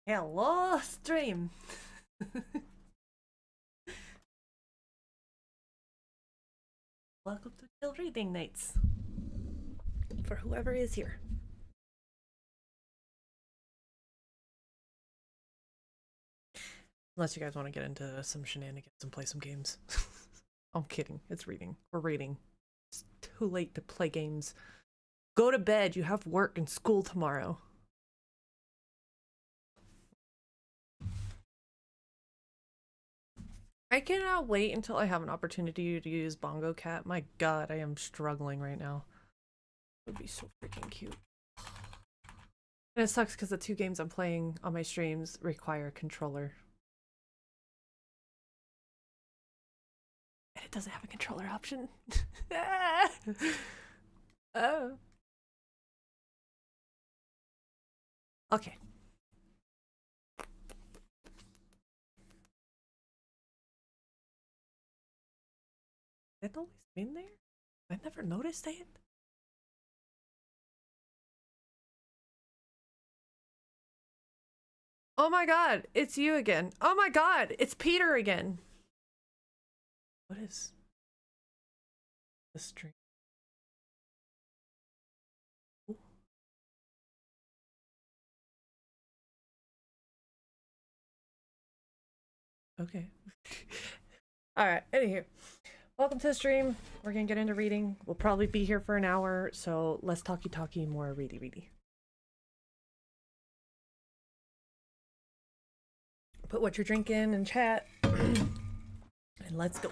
Hello, stream. Welcome to Chill Reading Nights. For whoever is here. Unless you guys want to get into some shenanigans and play some games. I'm kidding. It's reading. We're reading. It's too late to play games. Go to bed. You have work and school tomorrow. I cannot wait until I have an opportunity to use Bongo Cat. My god, I am struggling right now. It would be so freaking cute. And it sucks because the two games I'm playing on my streams require a controller. And it doesn't have a controller option. Oh. Okay. It always been there? I never noticed it. Oh my god, it's you again. Oh my god, it's Peter again. What is the stream? Ooh. Okay. Alright, anywho. Welcome to the stream. We're gonna get into reading. We'll probably be here for an hour, so less talky, more ready. Put what you're drinking in chat. And let's go.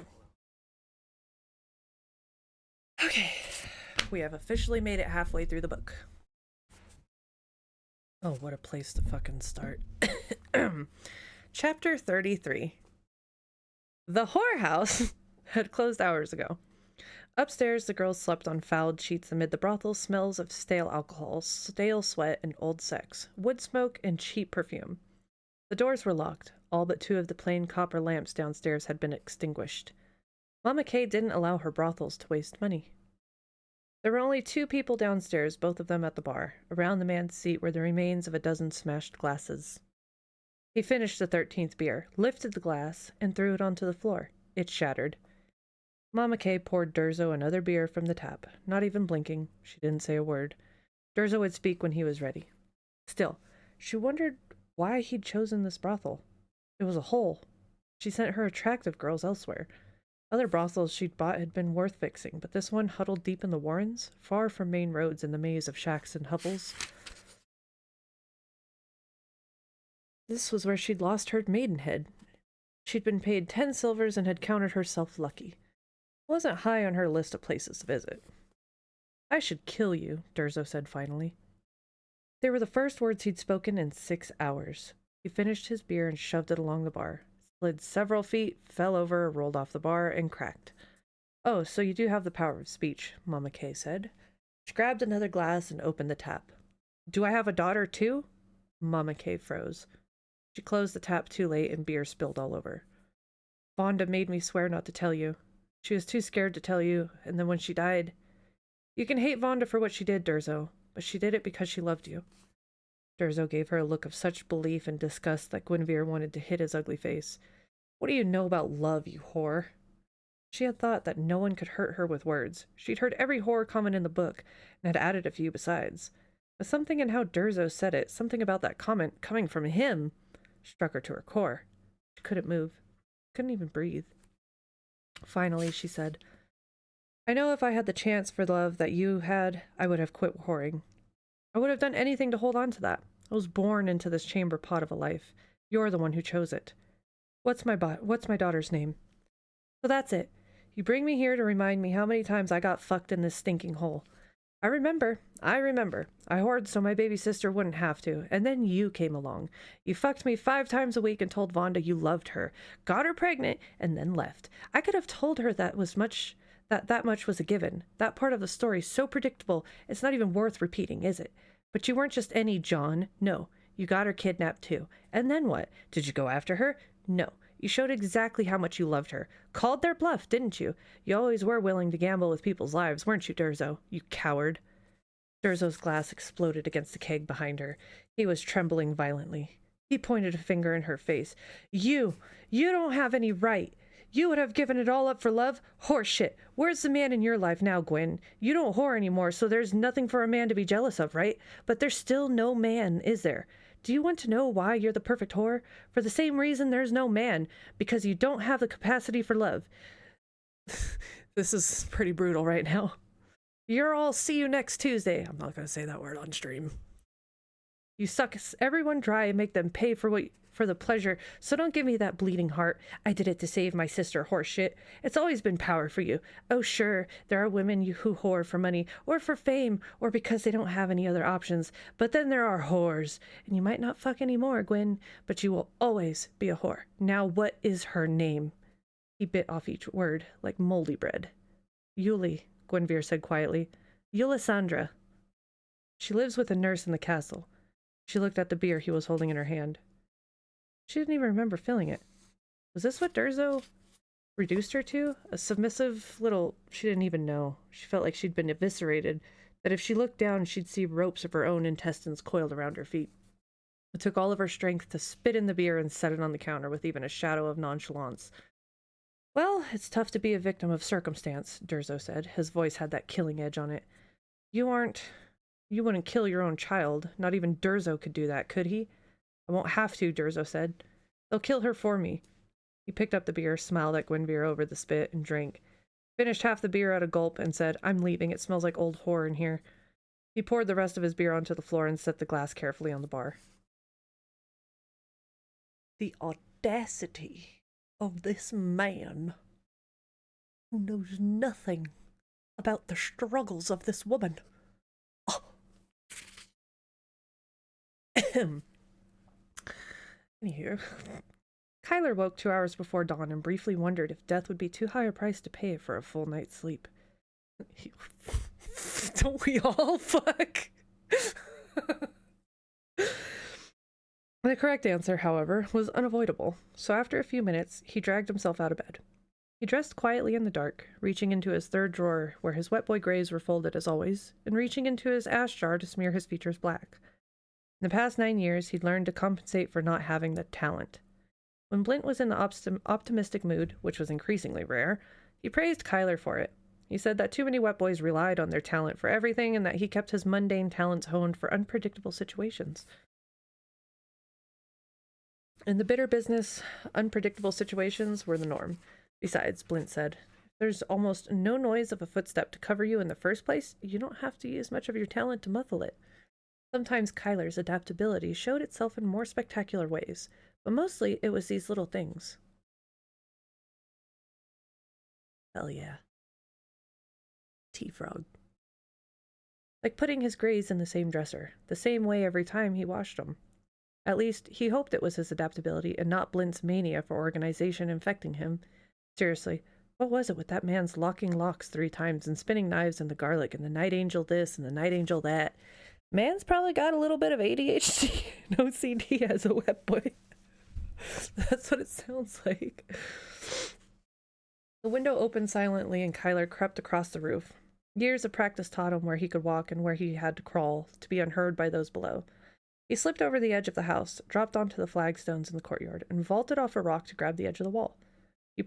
Okay. We have officially made it halfway through the book. Oh, what a place to fucking start. Chapter 33. The whorehouse had closed hours ago. Upstairs, the girls slept on fouled sheets amid the brothel smells of stale alcohol, stale sweat, and old sex, wood smoke, and cheap perfume. The doors were locked. All but two of the plain copper lamps downstairs had been extinguished. Mama Kay didn't allow her brothels to waste money. There were only two people downstairs, both of them at the bar. Around the man's seat were the remains of a dozen smashed glasses. He finished the 13th beer, lifted the glass, and threw it onto the floor. It shattered. Mama Kay poured Durzo another beer from the tap, not even blinking. She didn't say a word. Durzo would speak when he was ready. Still, she wondered why he'd chosen this brothel. It was a hole. She sent her attractive girls elsewhere. Other brothels she'd bought had been worth fixing, but this one huddled deep in the warrens, far from main roads in the maze of shacks and hovels. This was where she'd lost her maidenhead. She'd been paid 10 silvers and had counted herself lucky. It wasn't high on her list of places to visit. I should kill you, Durzo said finally. They were the first words he'd spoken in 6 hours. He finished his beer and shoved it along the bar, slid several feet, fell over, rolled off the bar, and cracked. Oh, so you do have the power of speech, Mama Kay said. She grabbed another glass and opened the tap. Do I have a daughter, too? Mama Kay froze. She closed the tap too late and beer spilled all over. Vonda made me swear not to tell you. She was too scared to tell you, and then when she died... You can hate Vonda for what she did, Durzo, but she did it because she loved you. Durzo gave her a look of such belief and disgust that Guinevere wanted to hit his ugly face. What do you know about love, you whore? She had thought that no one could hurt her with words. She'd heard every horror comment in the book, and had added a few besides. But something in how Durzo said it, something about that comment coming from him, struck her to her core. She couldn't move. Couldn't even breathe. Finally, she said, I know if I had the chance for the love that you had, I would have quit whoring. I would have done anything to hold on to that. I was born into this chamber pot of a life. You're the one who chose it. What's my daughter's name? So that's it. You bring me here to remind me how many times I got fucked in this stinking hole. I remember. I whored so my baby sister wouldn't have to, and then you came along. You fucked me 5 times a week and told Vonda you loved her, got her pregnant, and then left. I could have told her that much was a given. That part of the story's so predictable, it's not even worth repeating, is it? But you weren't just any John. No, you got her kidnapped too. And then what? Did you go after her? No. You showed exactly how much you loved her. Called their bluff, didn't you? You always were willing to gamble with people's lives, weren't you, Durzo? You coward. Durzo's glass exploded against the keg behind her. He was trembling violently. He pointed a finger in her face. You don't have any right. You would have given it all up for love? Horseshit. Where's the man in your life now, Gwen? You don't whore anymore, so there's nothing for a man to be jealous of, right? But there's still no man, is there? Do you want to know why you're the perfect whore? For the same reason there's no man, because you don't have the capacity for love. This is pretty brutal right now. You're all see you next Tuesday. I'm not going to say that word on stream. You suck everyone dry and make them pay for the pleasure, so don't give me that bleeding heart. I did it to save my sister, horseshit. It's always been power for you. Oh, sure, there are women who whore for money, or for fame, or because they don't have any other options. But then there are whores. And you might not fuck anymore, Gwen, but you will always be a whore. Now, what is her name? He bit off each word, like moldy bread. Yuli, Guinevere said quietly. Yulisandra. She lives with a nurse in the castle. She looked at the beer he was holding in her hand. She didn't even remember filling it. Was this what Durzo reduced her to? A submissive little... She didn't even know. She felt like she'd been eviscerated, that if she looked down, she'd see ropes of her own intestines coiled around her feet. It took all of her strength to spit in the beer and set it on the counter with even a shadow of nonchalance. Well, it's tough to be a victim of circumstance, Durzo said. His voice had that killing edge on it. You wouldn't kill your own child. Not even Durzo could do that, could he? I won't have to, Durzo said. They'll kill her for me. He picked up the beer, smiled at Guinevere over the spit, and drank. Finished half the beer at a gulp and said, I'm leaving. It smells like old whore in here. He poured the rest of his beer onto the floor and set the glass carefully on the bar. The audacity of this man who knows nothing about the struggles of this woman. Anywho, Kyler woke 2 hours before dawn and briefly wondered if death would be too high a price to pay for a full night's sleep. Don't we all fuck? The correct answer, however, was unavoidable, so after a few minutes, he dragged himself out of bed. He dressed quietly in the dark, reaching into his third drawer where his wet boy grays were folded as always, and reaching into his ash jar to smear his features black. In the past 9 years, he'd learned to compensate for not having the talent. When Brent was in the optimistic mood, which was increasingly rare, he praised Kyler for it. He said that too many wet boys relied on their talent for everything and that he kept his mundane talents honed for unpredictable situations. In the bitter business, unpredictable situations were the norm. Besides, Brent said, if there's almost no noise of a footstep to cover you in the first place, you don't have to use much of your talent to muffle it. Sometimes Kyler's adaptability showed itself in more spectacular ways, but mostly it was these little things. Hell yeah. T-Frog. Like putting his grays in the same dresser, the same way every time he washed them. At least, he hoped it was his adaptability and not Blint's mania for organization infecting him. Seriously, what was it with that man's locking locks 3 times and spinning knives in the garlic and the night angel this and the night angel that? Man's probably got a little bit of ADHD and OCD as a wet boy. That's what it sounds like. The window opened silently and Kyler crept across the roof. Years of practice taught him where he could walk and where he had to crawl to be unheard by those below. He slipped over the edge of the house, dropped onto the flagstones in the courtyard, and vaulted off a rock to grab the edge of the wall. He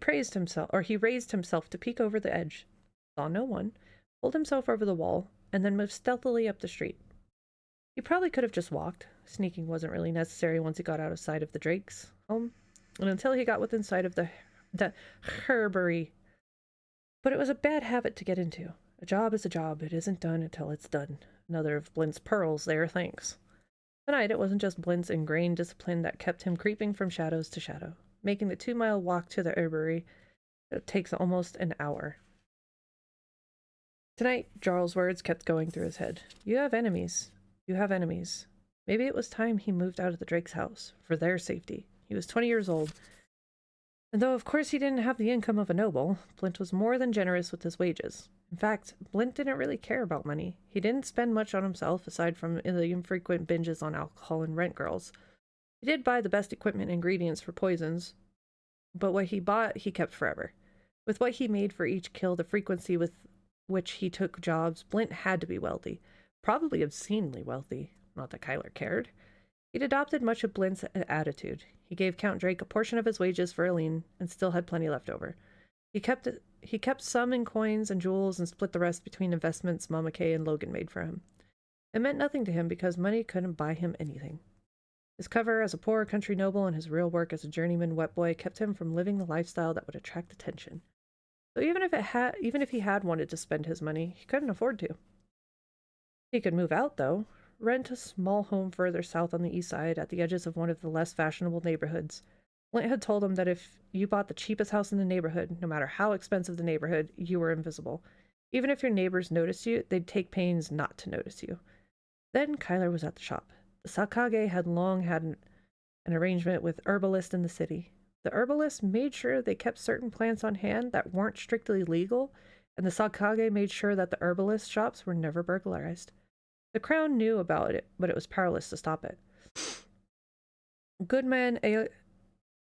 raised himself to peek over the edge, saw no one, pulled himself over the wall, and then moved stealthily up the street. He probably could have just walked. Sneaking wasn't really necessary once he got out of sight of the Drake's home, and until he got within sight of the herbery. But it was a bad habit to get into. A job is a job. It isn't done until it's done. Another of Blint's pearls there, thanks. Tonight, it wasn't just Blint's ingrained discipline that kept him creeping from shadows to shadow, making the 2-mile walk to the herbery. It takes almost an hour. Tonight, Jarl's words kept going through his head. You have enemies. You have enemies. Maybe it was time he moved out of the Drake's house, for their safety. He was 20 years old. And though of course he didn't have the income of a noble, Blint was more than generous with his wages. In fact, Blint didn't really care about money. He didn't spend much on himself, aside from the infrequent binges on alcohol and rent girls. He did buy the best equipment and ingredients for poisons, but what he bought, he kept forever. With what he made for each kill, the frequency with which he took jobs, Blint had to be wealthy. Probably obscenely wealthy. Not that Kyler cared. He'd adopted much of Blint's attitude. He gave Count Drake a portion of his wages for a lien and still had plenty left over. He kept some in coins and jewels and split the rest between investments Mama Kay and Logan made for him. It meant nothing to him because money couldn't buy him anything. His cover as a poor country noble and his real work as a journeyman wet boy kept him from living the lifestyle that would attract attention. So even if he had wanted to spend his money, he couldn't afford to. He could move out, though, rent a small home further south on the east side at the edges of one of the less fashionable neighborhoods. Flint had told him that if you bought the cheapest house in the neighborhood, no matter how expensive the neighborhood, you were invisible. Even if your neighbors noticed you, they'd take pains not to notice you. Then Kyler was at the shop. The Sakage had long had an arrangement with herbalists in the city. The herbalists made sure they kept certain plants on hand that weren't strictly legal, and the Sakage made sure that the herbalist shops were never burglarized. The Crown knew about it, but it was powerless to stop it. Goodman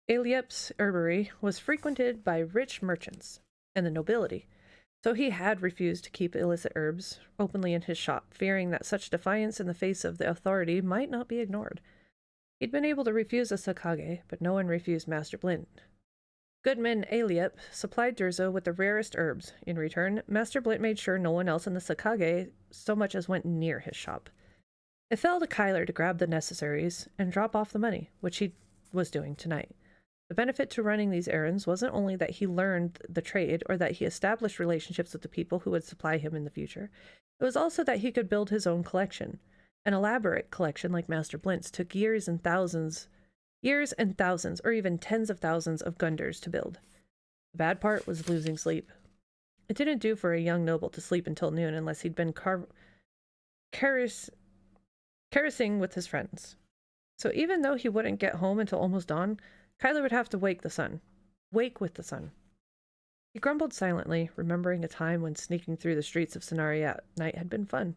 Aeliep's herbery was frequented by rich merchants and the nobility, so he had refused to keep illicit herbs openly in his shop, fearing that such defiance in the face of the authority might not be ignored. He'd been able to refuse a Sakage, but no one refused Master Blint. Goodman Aeliep supplied Durzo with the rarest herbs. In return, Master Blint made sure no one else in the Sakage so much as went near his shop. It fell to Kyler to grab the necessaries and drop off the money, which he was doing tonight. The benefit to running these errands wasn't only that he learned the trade or that he established relationships with the people who would supply him in the future. It was also that he could build his own collection. An elaborate collection like Master Blint's took years and thousands, or even tens of thousands of gunders to build. The bad part was losing sleep. It didn't do for a young noble to sleep until noon unless he'd been carousing with his friends. So even though he wouldn't get home until almost dawn, Kyler would have to wake with the sun. He grumbled silently, remembering a time when sneaking through the streets of Cenari at night had been fun.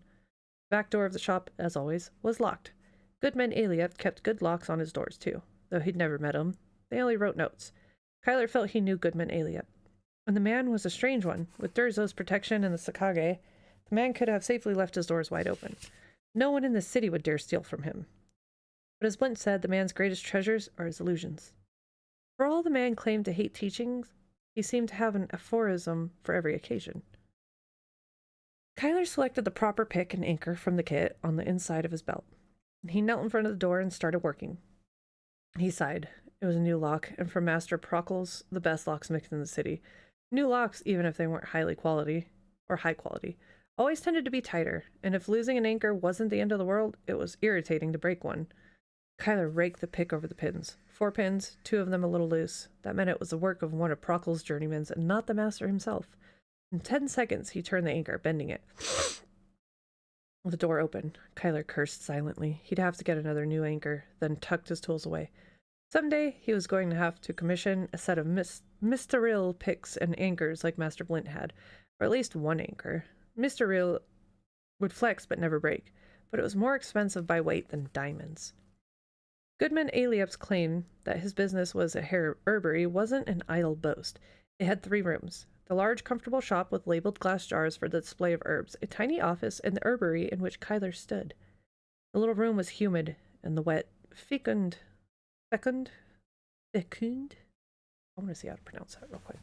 The back door of the shop, as always, was locked. Goodman Aeliep kept good locks on his doors, too, though he'd never met him. They only wrote notes. Kyler felt he knew Goodman Aeliep. And the man was a strange one. With Durzo's protection and the Sakage, the man could have safely left his doors wide open. No one in the city would dare steal from him. But as Blint said, the man's greatest treasures are his illusions. For all the man claimed to hate teachings, he seemed to have an aphorism for every occasion. Kyler selected the proper pick and anchor from the kit on the inside of his belt. He knelt in front of the door and started working. He sighed. It was a new lock, and from Master Procles, the best locksmith in the city. New locks, even if they weren't high quality, always tended to be tighter, and if losing an anchor wasn't the end of the world, it was irritating to break one. Kyler raked the pick over the pins. 4 pins, 2 of them a little loose. That meant it was the work of one of Procles' journeymans and not the master himself. In 10 seconds, he turned the anchor, bending it. The door opened. Kyler cursed silently. He'd have to get another new anchor, then tucked his tools away. Someday, he was going to have to commission a set of Mysterial picks and anchors like Master Blint had, or at least one anchor. Mysterial would flex but never break, but it was more expensive by weight than diamonds. Goodman Aeliep's claim that his business was a herbery wasn't an idle boast. It had 3 rooms. The large, comfortable shop with labeled glass jars for the display of herbs, a tiny office, and the herbery in which Kyler stood. The little room was humid, and the wet, fecund. I want to see how to pronounce that real quick.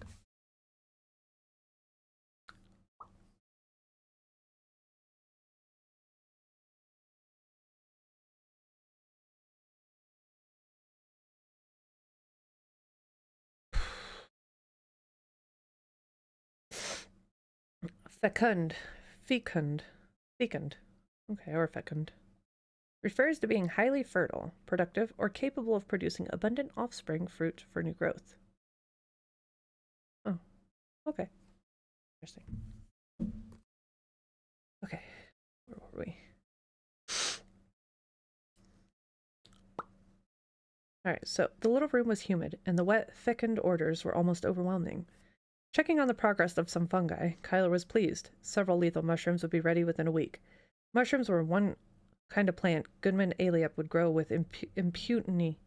Fecund. Okay, or fecund. Refers to being highly fertile, productive, or capable of producing abundant offspring fruit for new growth. Oh, okay. Interesting. Okay, where were we? Alright, so the little room was humid, and the wet, thickened odors were almost overwhelming. Checking on the progress of some fungi, Kyler was pleased. Several lethal mushrooms would be ready within a week. Mushrooms were one kind of plant Goodman Aeliep would grow with impunity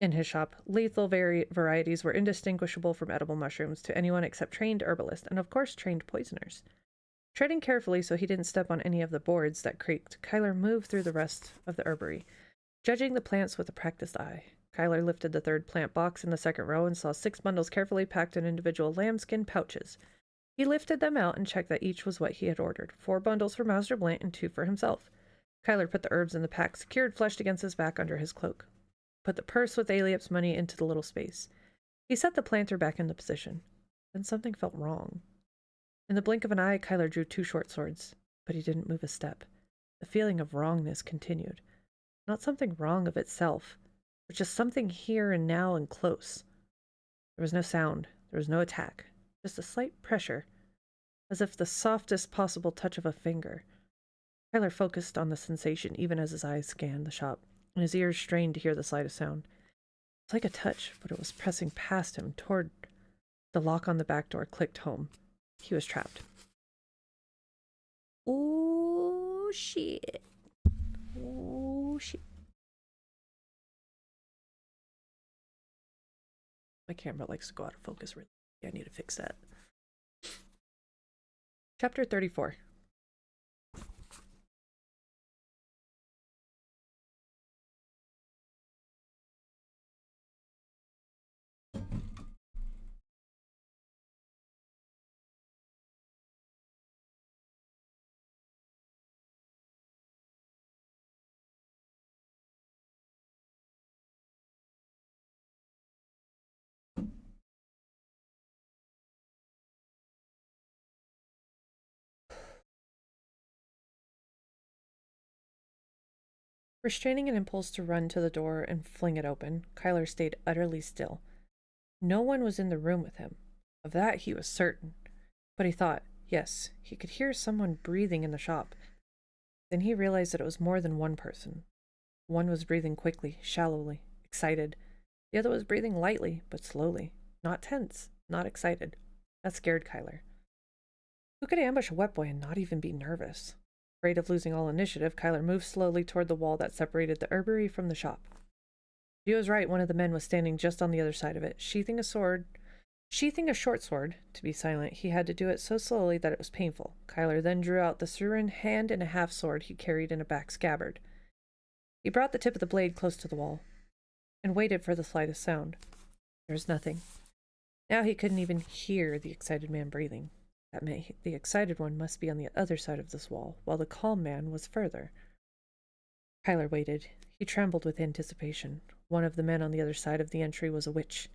in his shop. Lethal varieties were indistinguishable from edible mushrooms to anyone except trained herbalists and, of course, trained poisoners. Treading carefully so he didn't step on any of the boards that creaked, Kyler moved through the rest of the herbery. Judging the plants with a practiced eye, Kyler lifted the third plant box in the second row and saw 6 bundles carefully packed in individual lambskin pouches. He lifted them out and checked that each was what he had ordered. 4 bundles for Master Brent and 2 for himself. Kyler put the herbs in the pack, secured fleshed against his back under his cloak. Put the purse with Aliap's money into the little space. He set the planter back into position. Then something felt wrong. In the blink of an eye, Kyler drew 2 short swords, but he didn't move a step. The feeling of wrongness continued. Not something wrong of itself, but just something here and now and close. There was no sound. There was no attack. Just a slight pressure, as if the softest possible touch of a finger. Kyler focused on the sensation even as his eyes scanned the shop, and his ears strained to hear the slightest sound. It was like a touch, but it was pressing past him toward the lock on the back door clicked home. He was trapped. Oh, shit. Oh, shit. My camera likes to go out of focus really. I need to fix that. Chapter 34. Restraining an impulse to run to the door and fling it open, Kyler stayed utterly still. No one was in the room with him. Of that he was certain. But he thought, yes, he could hear someone breathing in the shop. Then he realized that it was more than one person. One was breathing quickly, shallowly, excited. The other was breathing lightly, but slowly. Not tense, not excited. That scared Kyler. Who could ambush a wet boy and not even be nervous? Afraid of losing all initiative, Kyler moved slowly toward the wall that separated the herbery from the shop. He was right, one of the men was standing just on the other side of it, sheathing a short sword. To be silent, he had to do it so slowly that it was painful. Kyler then drew out the Surin hand and a half sword he carried in a back scabbard. He brought the tip of the blade close to the wall and waited for the slightest sound. There was nothing. Now he couldn't even hear the excited man breathing. That meant the excited one must be on the other side of this wall, while the calm man was further. Kyler waited. He trembled with anticipation. One of the men on the other side of the entry was a witch.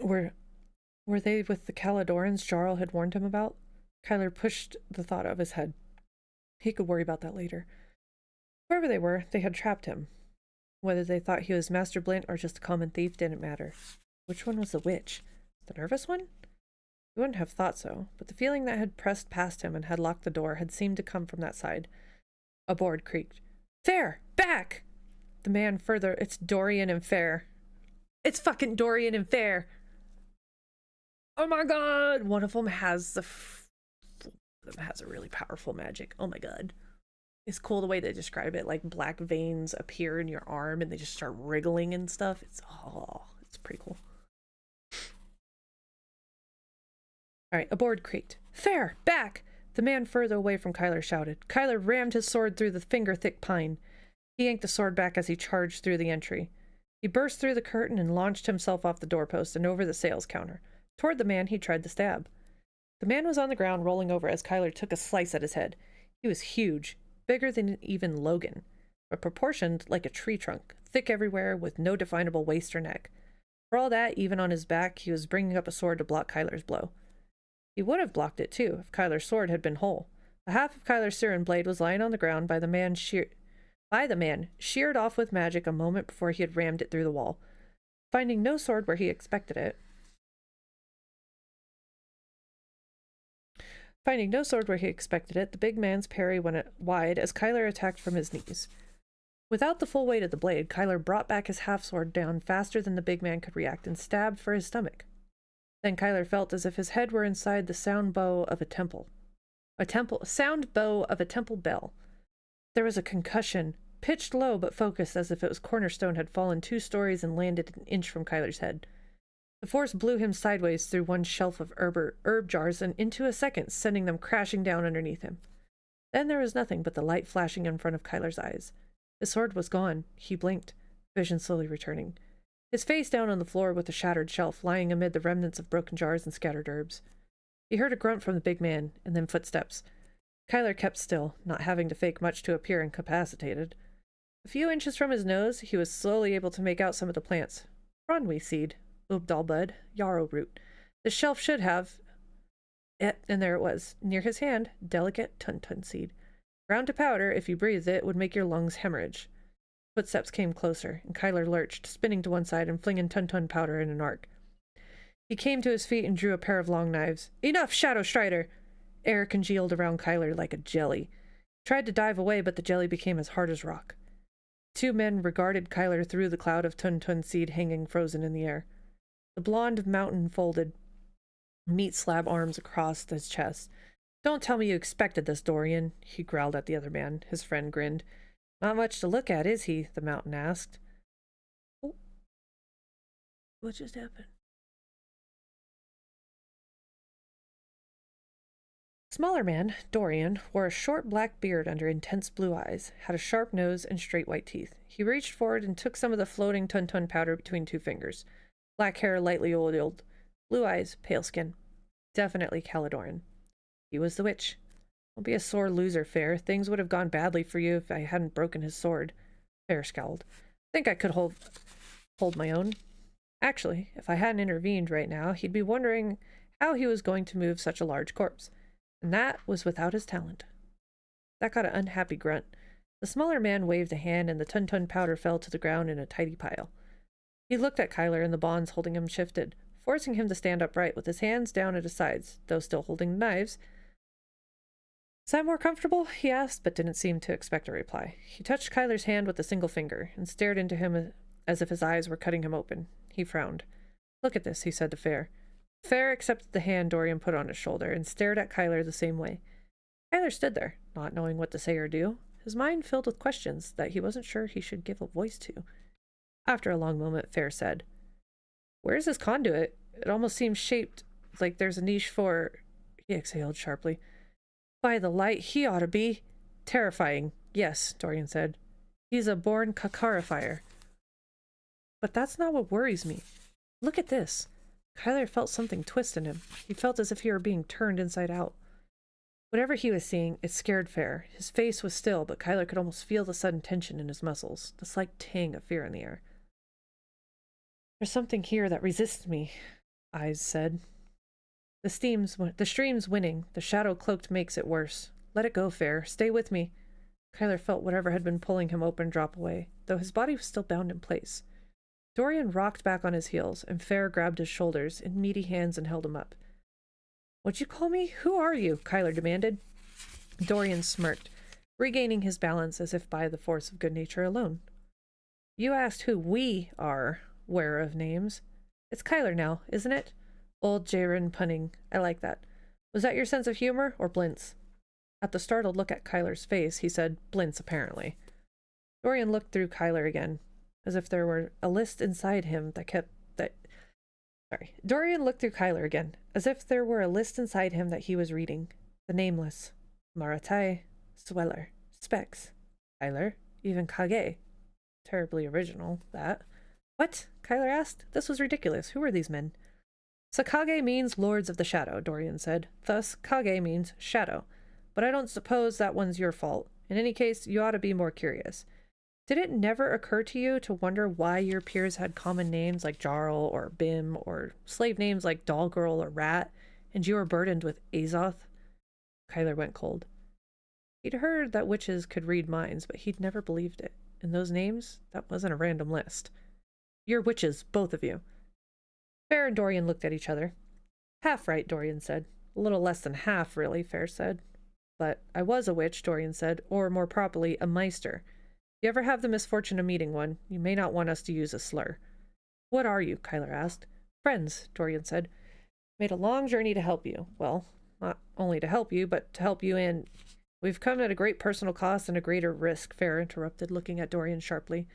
Were they with the Caledorans Jarl had warned him about? Kyler pushed the thought out of his head. He could worry about that later. Whoever they were, they had trapped him. Whether they thought he was Master Blint or just a common thief didn't matter. Which one was the witch? The nervous one? He wouldn't have thought so, but the feeling that had pressed past him and had locked the door had seemed to come from that side. A board creaked. Fair! Back! The man further, it's Dorian and Fair. It's fucking Dorian and Fair! Oh my god! One of them has a really powerful magic. Oh my god. It's cool the way they describe it, like black veins appear in your arm and they just start wriggling and stuff. It's pretty cool. Alright, a board creaked. Fair! Back! The man further away from Kyler shouted. Kyler rammed his sword through the finger-thick pine. He yanked the sword back as he charged through the entry. He burst through the curtain and launched himself off the doorpost and over the sales counter. Toward the man he tried to stab. The man was on the ground rolling over as Kyler took a slice at his head. He was huge, bigger than even Logan, but proportioned like a tree trunk, thick everywhere with no definable waist or neck. For all that, even on his back, he was bringing up a sword to block Kyler's blow. He would have blocked it, too, if Kyler's sword had been whole. The half of Kyler's Siren blade was lying on the ground by the man, sheared off with magic a moment before he had rammed it through the wall. Finding no sword where he expected it, the big man's parry went wide as Kyler attacked from his knees. Without the full weight of the blade, Kyler brought back his half-sword down faster than the big man could react and stabbed for his stomach. Then Kyler felt as if his head were inside the sound bow of a temple bell. There was a concussion, pitched low but focused as if its cornerstone had fallen 2 stories and landed an inch from Kyler's head. The force blew him sideways through one shelf of herb jars and into a second, sending them crashing down underneath him. Then there was nothing but the light flashing in front of Kyler's eyes. His sword was gone. He blinked, vision slowly returning. His face down on the floor with the shattered shelf lying amid the remnants of broken jars and scattered herbs. He heard a grunt from the big man, and then footsteps. Kyler kept still, not having to fake much to appear incapacitated. A few inches from his nose, he was slowly able to make out some of the plants. Ronwe seed, Ubdalbud, yarrow root. The shelf should have... and there it was, near his hand, delicate tuntun seed. Ground to powder, if you breathed it, would make your lungs hemorrhage. Footsteps came closer, and Kyler lurched, spinning to one side and flinging tuntun powder in an arc. He came to his feet and drew a pair of long knives. Enough, Shadow Strider! Air congealed around Kyler like a jelly. He tried to dive away, but the jelly became as hard as rock. Two men regarded Kyler through the cloud of tuntun seed hanging frozen in the air. The blonde mountain folded meat slab arms across his chest. Don't tell me you expected this, Dorian, he growled at the other man. His friend grinned. Not much to look at, is he? The mountain asked. Oh. What just happened? Smaller man, Dorian, wore a short black beard under intense blue eyes, had a sharp nose and straight white teeth. He reached forward and took some of the floating tuntun powder between two fingers. Black hair lightly oiled, blue eyes, pale skin. Definitely Caladoran. He was the witch. Don't be a sore loser, Fair. Things would have gone badly for you if I hadn't broken his sword. Fair scowled. Think I could hold my own. Actually, if I hadn't intervened right now, he'd be wondering how he was going to move such a large corpse. And that was without his talent. That got an unhappy grunt. The smaller man waved a hand, and the tuntun powder fell to the ground in a tidy pile. He looked at Kyler, and the bonds holding him shifted, forcing him to stand upright with his hands down at his sides, though still holding the knives. Is that more comfortable? He asked, but didn't seem to expect a reply. He touched Kyler's hand with a single finger, and stared into him as if his eyes were cutting him open. He frowned. Look at this, he said to Fair. Fair accepted the hand Dorian put on his shoulder, and stared at Kyler the same way. Kyler stood there, not knowing what to say or do, his mind filled with questions that he wasn't sure he should give a voice to. After a long moment, Fair said, Where's this conduit? It almost seems shaped like there's a niche for... He exhaled sharply. By the light, he ought to be... Terrifying. Yes, Dorian said. He's a born Kakarifier. But that's not what worries me. Look at this. Kyler felt something twist in him. He felt as if he were being turned inside out. Whatever he was seeing, it scared Fair. His face was still, but Kyler could almost feel the sudden tension in his muscles, the slight tang of fear in the air. There's something here that resists me, Eyes said. The stream's winning. The shadow cloaked makes it worse. Let it go, Fair. Stay with me. Kyler felt whatever had been pulling him open drop away, though his body was still bound in place. Dorian rocked back on his heels, and Fair grabbed his shoulders in meaty hands and held him up. What'd you call me? Who are you? Kyler demanded. Dorian smirked, regaining his balance as if by the force of good nature alone. You asked who we are, wearer of names. It's Kyler now, isn't it? Old Jaren punning. I like that. Was that your sense of humor, or Blint's? At the startled look at Kyler's face, he said, Blint's, apparently. Dorian looked through Kyler again, as if there were a list inside him Dorian looked through Kyler again, as if there were a list inside him that he was reading. The nameless. Maratai, Sweller, Specs, Kyler, even Kage. Terribly original, that. What? Kyler asked. This was ridiculous. Who are these men? Sakage means Lords of the Shadow, Dorian said. Thus, Kage means shadow. But I don't suppose that one's your fault. In any case, you ought to be more curious. Did it never occur to you to wonder why your peers had common names like Jarl or Bim, or slave names like Dollgirl or Rat, and you were burdened with Azoth? Kyler went cold. He'd heard that witches could read minds, but he'd never believed it. And those names, that wasn't a random list. You're witches, both of you. Fair and Dorian looked at each other. Half right, Dorian said. A little less than half, really, Fair said. But I was a witch, Dorian said, or more properly, a meister. If you ever have the misfortune of meeting one, you may not want us to use a slur. What are you? Kyler asked. Friends, Dorian said. Made a long journey to help you. Well, not only to help you, but to help you in... We've come at a great personal cost and a greater risk, Fair interrupted, looking at Dorian sharply.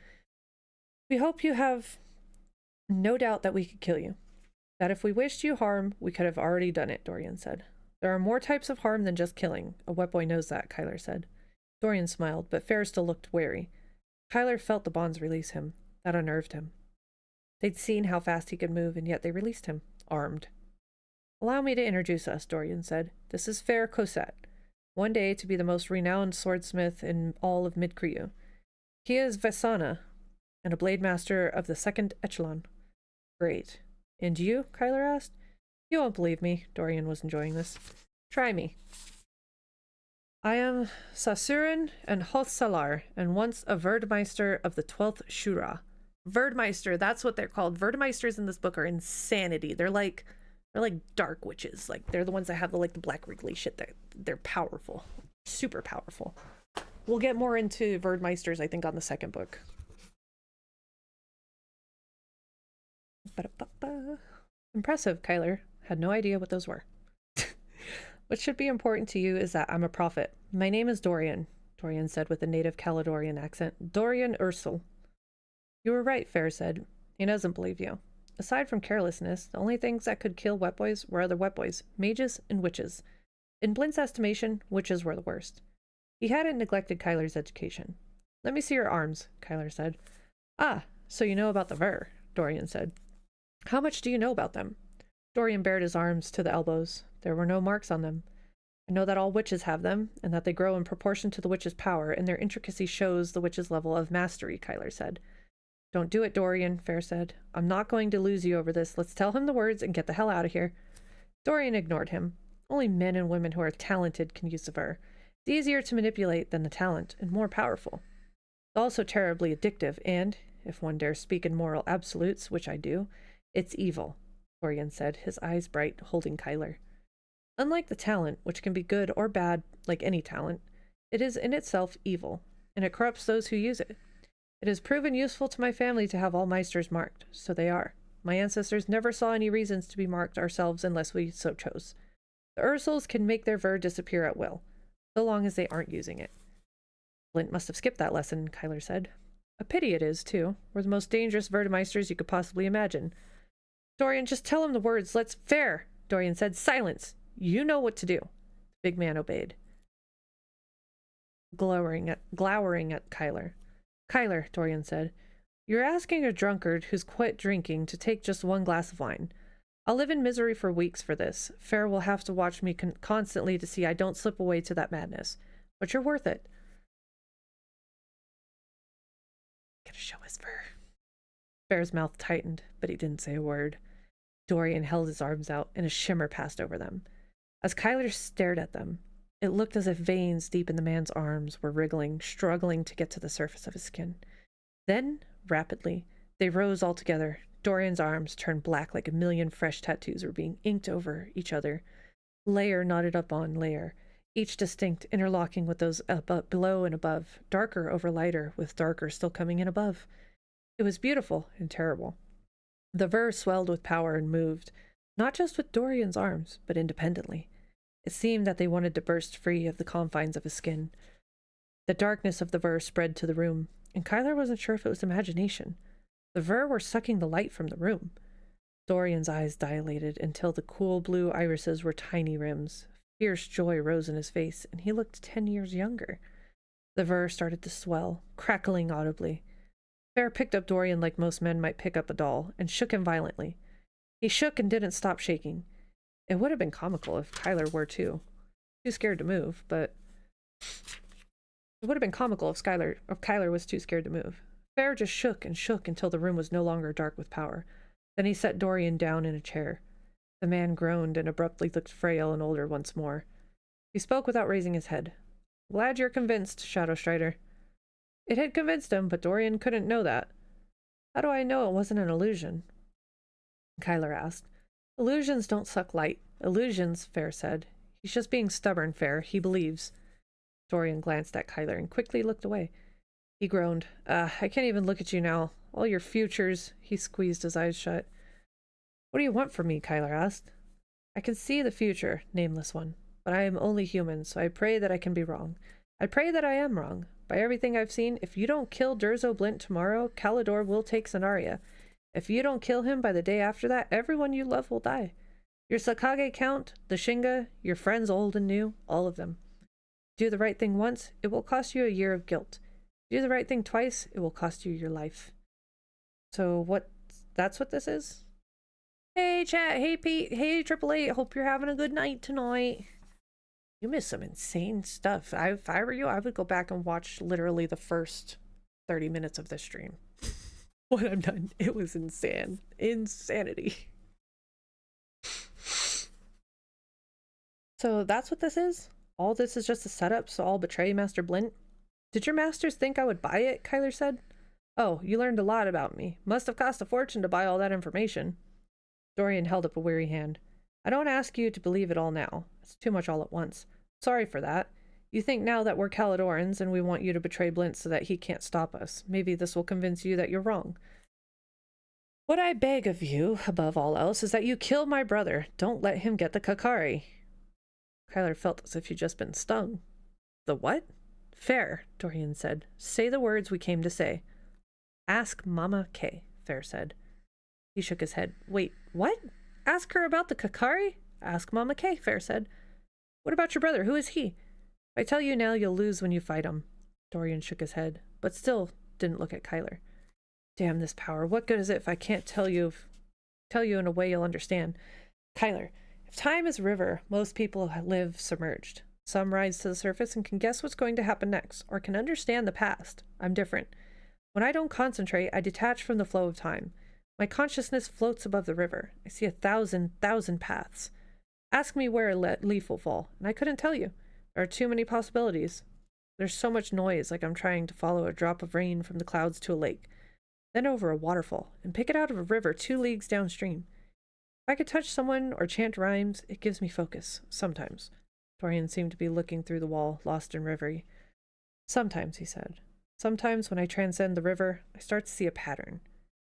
We hope you have no doubt that we could kill you. That if we wished you harm, we could have already done it, Dorian said. There are more types of harm than just killing. A wet boy knows that, Kyler said. Dorian smiled, but Fair still looked wary. Kyler felt the bonds release him. That unnerved him. They'd seen how fast he could move, and yet they released him, armed. Allow me to introduce us, Dorian said. This is Fair Cosette, one day to be the most renowned swordsmith in all of Mid-Creu. He is Vesana, and a blade master of the second echelon. Great. And you? Kyler asked. You won't believe me. Dorian was enjoying this. Try me. I am Sasurin and Hothsalar, and once a Verdmeister of the 12th Shura. Verdmeister, that's what they're called. Verdmeisters in this book are insanity. They're like dark witches. Like, they're the ones that have the black wriggly shit. They're powerful. Super powerful. We'll get more into Verdmeisters, I think, on the second book. Ba-da-ba-ba. Impressive, Kyler. Had no idea what those were. What should be important to you is that I'm a prophet. My name is Dorian, Dorian said with a native Caledonian accent. Dorian Ursel. You were right, Fair said. He doesn't believe you. Aside from carelessness, the only things that could kill wet boys were other wet boys, mages, and witches. In Blint's estimation, witches were the worst. He hadn't neglected Kyler's education. Let me see your arms, Kyler said. Ah, so you know about the Ver, Dorian said. How much do you know about them? Dorian bared his arms to the elbows. There were no marks on them. I know that all witches have them, and that they grow in proportion to the witch's power, and their intricacy shows the witch's level of mastery, Kyler said. Don't do it, Dorian, Fair said. I'm not going to lose you over this. Let's tell him the words and get the hell out of here. Dorian ignored him. Only men and women who are talented can use the Ver. It's easier to manipulate than the talent, and more powerful. It's also terribly addictive, and, if one dare speak in moral absolutes, which I do, it's evil, Dorian said, his eyes bright, holding Kyler. Unlike the talent, which can be good or bad like any talent, it is in itself evil, and it corrupts those who use it. It has proven useful to my family to have all Meisters marked, so they are. My ancestors never saw any reasons to be marked ourselves unless we so chose. The Ursels can make their Ver disappear at will, so long as they aren't using it. Blint must have skipped that lesson, Kyler said. A pity it is, too. We're the most dangerous Verdemeisters you could possibly imagine. Dorian, just tell him the words. Let's Fair, Dorian said. Silence! You know what to do. The big man obeyed, glowering at Kyler. Kyler, Dorian said, you're asking a drunkard who's quit drinking to take just one glass of wine. I'll live in misery for weeks for this. Fair will have to watch me constantly to see I don't slip away to that madness. But you're worth it. Gonna show his fur. Fair's mouth tightened, but he didn't say a word. Dorian held his arms out, and a shimmer passed over them. As Kyler stared at them, it looked as if veins deep in the man's arms were wriggling, struggling to get to the surface of his skin. Then, rapidly, they rose all together. Dorian's arms turned black like a million fresh tattoos were being inked over each other, layer knotted up on layer, each distinct, interlocking with those below and above, darker over lighter, with darker still coming in above. It was beautiful and terrible. The Ver swelled with power and moved, not just with Dorian's arms, but independently. It seemed that they wanted to burst free of the confines of his skin. The darkness of the Ver spread to the room, and Kyler wasn't sure if it was imagination. The Ver were sucking the light from the room. Dorian's eyes dilated until the cool blue irises were tiny rims. Fierce joy rose in his face, and he looked 10 years younger. The Ver started to swell, crackling audibly. Fair picked up Dorian like most men might pick up a doll, and shook him violently. He shook and didn't stop shaking. It would have been comical if Kyler were too. Too scared to move, but... It would have been comical if Kyler was too scared to move. Fair just shook and shook until the room was no longer dark with power. Then he set Dorian down in a chair. The man groaned and abruptly looked frail and older once more. He spoke without raising his head. Glad you're convinced, Shadow Strider. It had convinced him, but Dorian couldn't know that. How do I know it wasn't an illusion? Kyler asked. Illusions don't suck light. Illusions, Fair said. He's just being stubborn, Fair. He believes. Dorian glanced at Kyler and quickly looked away. He groaned. I can't even look at you now. All your futures. He squeezed his eyes shut. What do you want from me? Kyler asked. I can see the future, nameless one, but I am only human, so I pray that I can be wrong. I pray that I am wrong. By everything I've seen, if you don't kill Durzo Blint tomorrow, Kalidor will take Sonaria. If you don't kill him by the day after that, everyone you love will die. Your Sakage Count, the Shinga, your friends old and new, all of them. Do the right thing once, it will cost you a year of guilt. Do the right thing twice, it will cost you your life. So that's what this is? Hey chat, hey Pete, hey Triple Eight, hope you're having a good night tonight. You missed some insane stuff. If I were you, I would go back and watch literally the first 30 minutes of this stream. When I'm done, it was insane. Insanity. So that's what this is? All this is just a setup, so I'll betray Master Blint? Did your masters think I would buy it? Kyler said. Oh, you learned a lot about me. Must have cost a fortune to buy all that information. Dorian held up a weary hand. I don't ask you to believe it all now. It's too much all at once. Sorry for that. You think now that we're Caledorans and we want you to betray Blint so that he can't stop us. Maybe this will convince you that you're wrong. What I beg of you, above all else, is that you kill my brother. Don't let him get the Kakari. Kyler felt as if he'd just been stung. The what? Fair, Dorian said. Say the words we came to say. Ask Mama K, Fair said. He shook his head. Wait, what? Ask her about the Kakari? Ask Mama K, Fair said. What about your brother? Who is he? If I tell you now, you'll lose when you fight him. Dorian shook his head, but still didn't look at Kyler. Damn this power. What good is it if I can't tell you in a way you'll understand? Kyler, if time is a river, most people live submerged. Some rise to the surface and can guess what's going to happen next, or can understand the past. I'm different. When I don't concentrate, I detach from the flow of time. My consciousness floats above the river. I see 1,000 paths. Ask me where a leaf will fall, and I couldn't tell you. There are too many possibilities. There's so much noise, like I'm trying to follow a drop of rain from the clouds to a lake, then over a waterfall, and pick it out of a river 2 leagues downstream. If I could touch someone or chant rhymes, it gives me focus. Sometimes. Dorian seemed to be looking through the wall, lost in reverie. Sometimes, he said. Sometimes when I transcend the river, I start to see a pattern.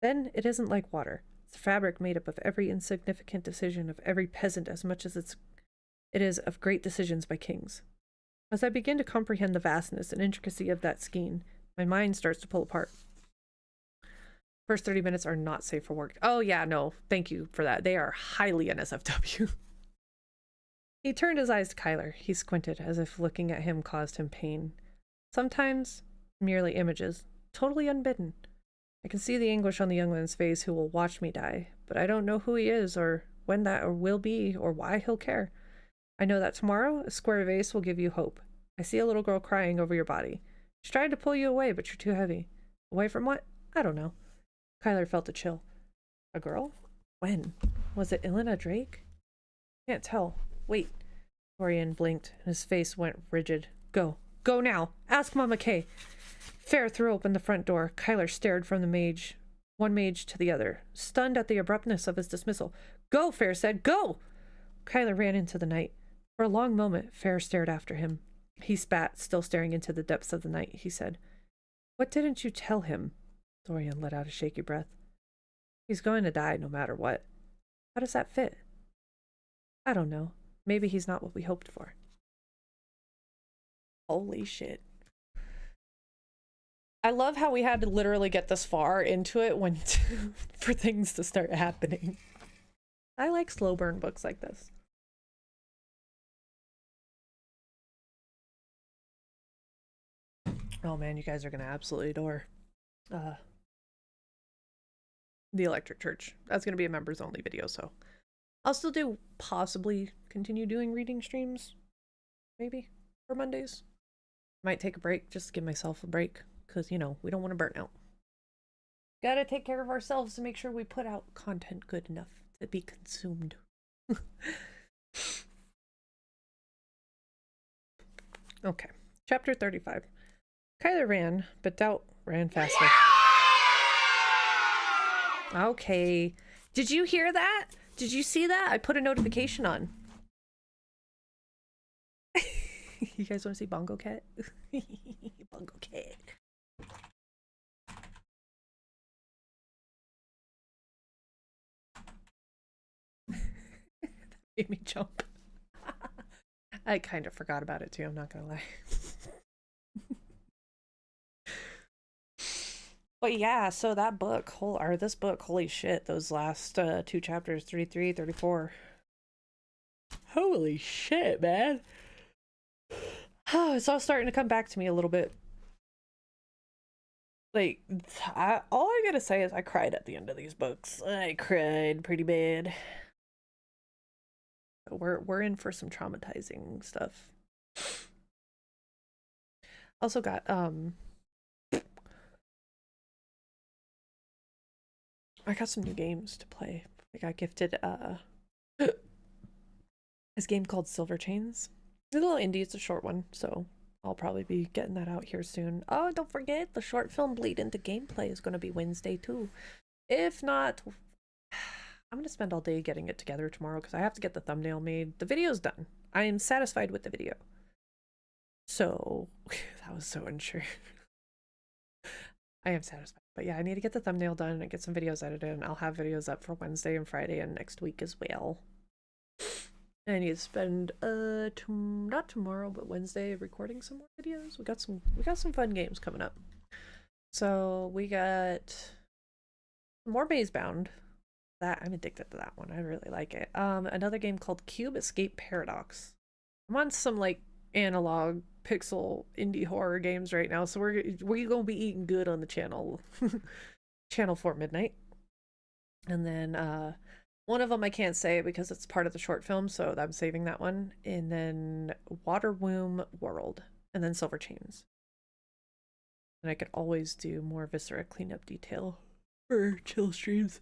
Then it isn't like water. It's a fabric made up of every insignificant decision of every peasant as much as it is of great decisions by kings. As I begin to comprehend the vastness and intricacy of that skein, my mind starts to pull apart. First 30 minutes are not safe for work. Oh yeah, no, thank you for that. They are highly NSFW. He turned his eyes to Kyler. He squinted, as if looking at him caused him pain. Sometimes, merely images, totally unbidden. I can see the anguish on the young man's face who will watch me die, but I don't know who he is, or when that or will be, or why he'll care. I know that tomorrow, a square vase will give you hope. I see a little girl crying over your body. She tried to pull you away, but you're too heavy. Away from what? I don't know. Kyler felt a chill. A girl? When? Was it Elena Drake? Can't tell. Wait. Dorian blinked, and his face went rigid. Go. Go now. Ask Mama K. Fair threw open the front door. Kyler stared from one mage to the other, stunned at the abruptness of his dismissal. Go, Fair said. Go! Kyler ran into the night. For a long moment, Fair stared after him. He spat, still staring into the depths of the night. He said, What didn't you tell him? Dorian let out a shaky breath. He's going to die no matter what. How does that fit? I don't know. Maybe he's not what we hoped for. Holy shit. I love how we had to literally get this far into it when for things to start happening. I like slow burn books like this. Oh man, you guys are gonna absolutely adore the Electric Church. That's gonna be a members only video, so I'll still possibly continue doing reading streams, maybe, for Mondays. Might take a break, just to give myself a break, because, you know, we don't want to burn out. Gotta take care of ourselves to make sure we put out content good enough to be consumed. Okay, chapter 35. Kyler ran, but Doubt ran faster. Okay. Did you hear that? Did you see that? I put a notification on. You guys want to see Bongo Cat? Bongo Cat. That made me jump. I kind of forgot about it too, I'm not gonna lie. But yeah, so that book, this book, holy shit, those last 2 chapters, 33, 34. Holy shit, man. It's all starting to come back to me a little bit. Like, all I gotta say is I cried at the end of these books. I cried pretty bad. We're in for some traumatizing stuff. Also got I got some new games to play. I got gifted this game called Silver Chains. It's a little indie, it's a short one, so I'll probably be getting that out here soon. Oh, don't forget, the short film Bleed into Gameplay is going to be Wednesday too. If not, I'm going to spend all day getting it together tomorrow because I have to get the thumbnail made. The video's done. I am satisfied with the video. So, that was so untrue. I am satisfied. But yeah, I need to get the thumbnail done and get some videos edited, and I'll have videos up for Wednesday and Friday and next week as well. And I need to spend not tomorrow but Wednesday recording some more videos. We got some fun games coming up. So we got more Maze Bound. That I'm addicted to that one. I really like it. Another game called Cube Escape Paradox. I'm on some like analog pixel indie horror games right now, so we're gonna be eating good on the channel. Channel 4 Midnight. And then one of them I can't say because it's part of the short film, so I'm saving that one. And then Water Womb World, and then Silver Chains. And I could always do more Viscera cleanup detail for chill streams.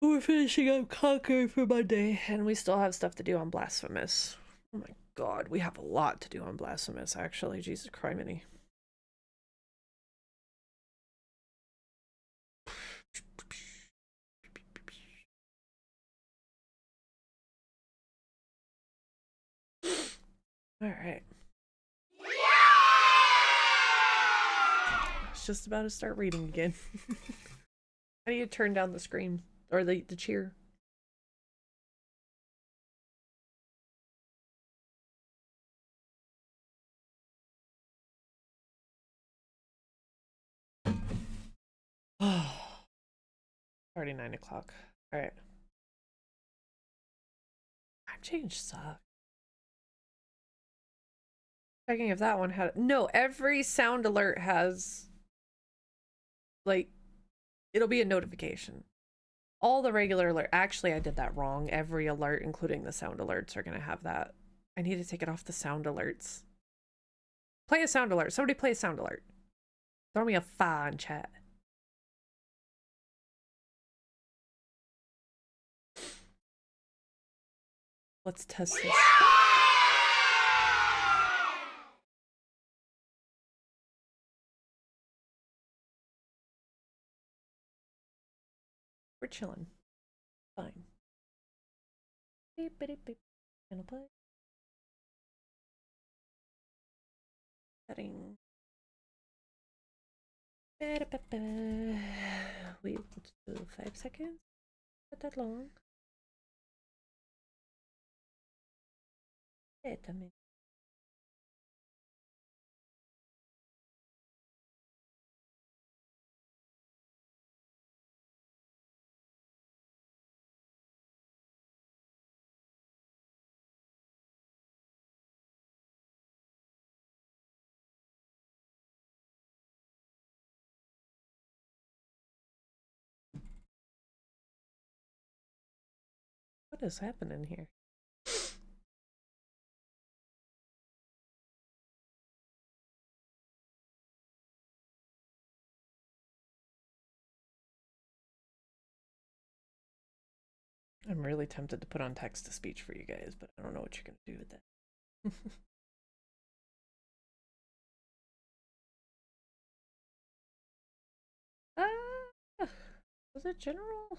We're finishing up Conquer for Monday, and we still have stuff to do on Blasphemous. Oh my god, we have a lot to do on Blasphemous, actually. Jesus criminy. Alright. It's just about to start reading again. How do you turn down the scream? Or the cheer? Already 9 o'clock. Alright. Time change sucks. Checking if that one had... No, every sound alert has... Like, it'll be a notification. All the regular alert. Actually, I did that wrong. Every alert, including the sound alerts, are gonna have that. I need to take it off the sound alerts. Play a sound alert. Somebody play a sound alert. Throw me a fa in chat. Let's test this. We're chilling. Fine. Beep, beep, beep. Channel play. Setting. Wait, let's do 5 seconds. Not that long. Wait a minute. What is happening here? I'm really tempted to put on text to speech for you guys, but I don't know what you're gonna do with that. Ah, was it general?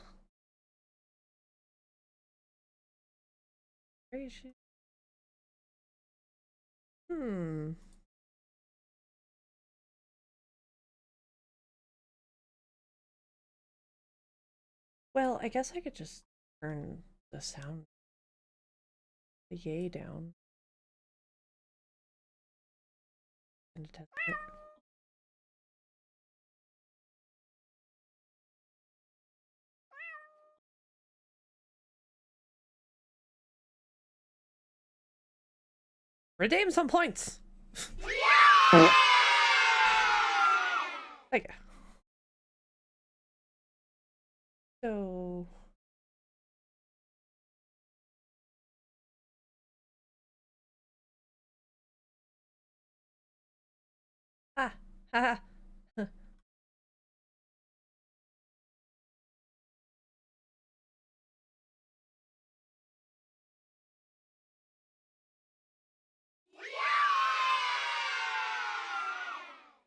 Hmm. Well, I guess I could just turn the sound, the yay down. And test it. Redeem some points! Oh yeah. So ah ha.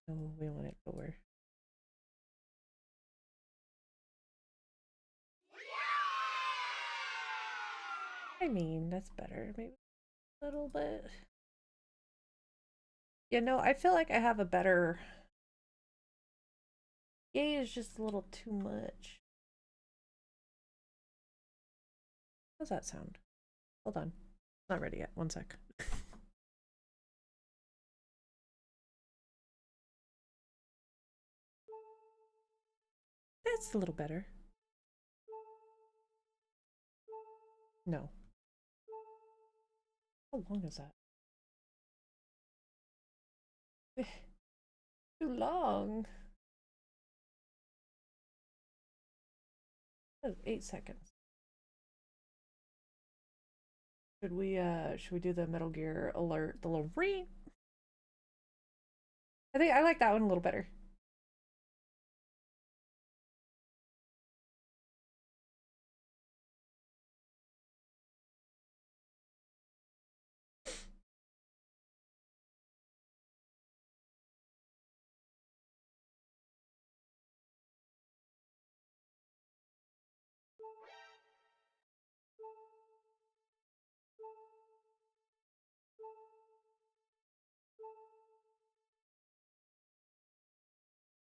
No, we want it lower. I mean, that's better. Maybe a little bit. You know, I feel like I have a better. Yay is just a little too much. How's that sound? Hold on. Not ready yet. One sec. That's a little better. No. How long is that? Too long. That was 8 seconds. Should we do the Metal Gear alert, the little ring? I think I like that one a little better.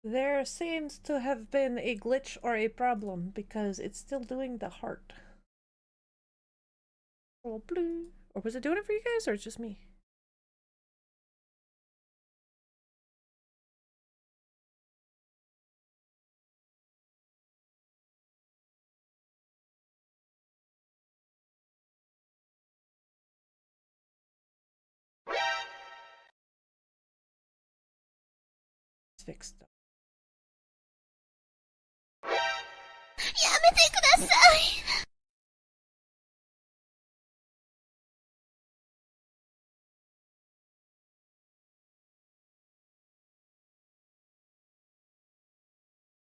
There seems to have been a glitch or a problem because it's still doing the heart. Oh, blue. Or was it doing it for you guys or it's just me? It's fixed.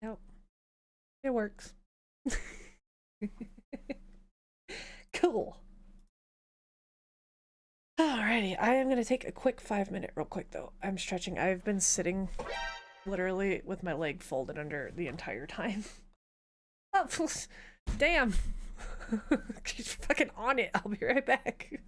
Nope. It works. Cool. Alrighty, I am gonna take a quick 5 minute real quick though. I'm stretching. I've been sitting literally with my leg folded under the entire time. Oh, damn. She's fucking on it. I'll be right back.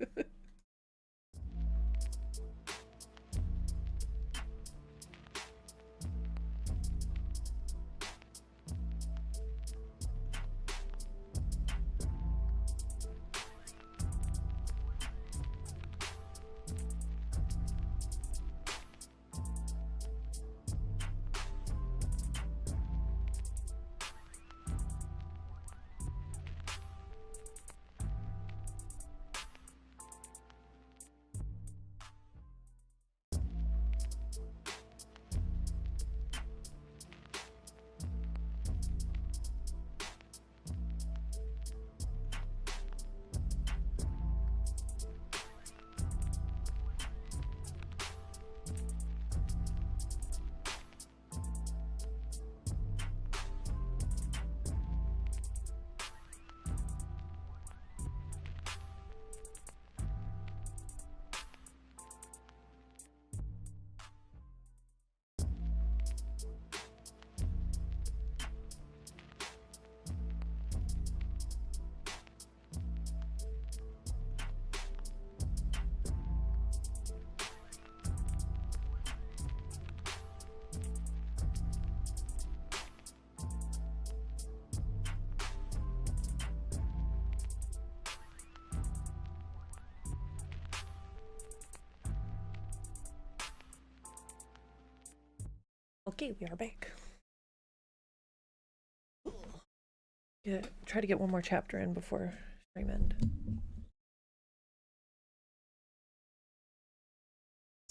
Okay, we are back. Yeah, try to get one more chapter in before stream end.